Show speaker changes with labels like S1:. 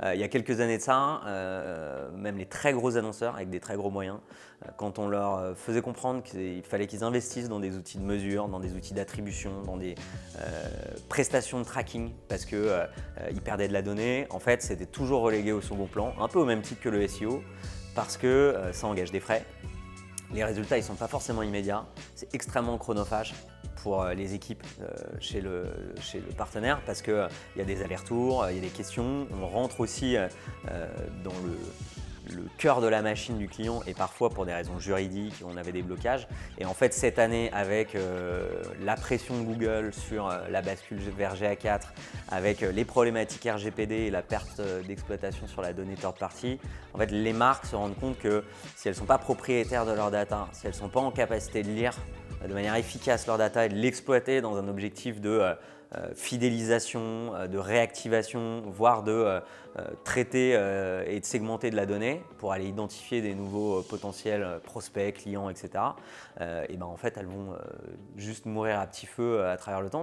S1: Il y a quelques années de ça, même les très gros annonceurs avec des très gros moyens, quand on leur faisait comprendre qu'il fallait qu'ils investissent dans des outils de mesure, dans des outils d'attribution, dans des prestations de tracking parce qu'ils perdaient de la donnée, en fait c'était toujours relégué au second plan, un peu au même titre que le SEO, parce que ça engage des frais. Les résultats, ils ne sont pas forcément immédiats. C'est extrêmement chronophage pour les équipes chez le partenaire parce qu'il y a des allers-retours, il y a des questions. On rentre aussi dans le cœur de la machine du client et parfois pour des raisons juridiques, on avait des blocages. Et en fait, cette année, avec la pression de Google sur la bascule vers GA4, avec les problématiques RGPD et la perte d'exploitation sur la donnée third party, en fait, les marques se rendent compte que si elles ne sont pas propriétaires de leur data, si elles ne sont pas en capacité de lire de manière efficace leur data et de l'exploiter dans un objectif de fidélisation, de réactivation, voire de traiter et de segmenter de la donnée pour aller identifier des nouveaux potentiels prospects, clients, etc. Et ben en fait, elles vont juste mourir à petit feu à travers le temps.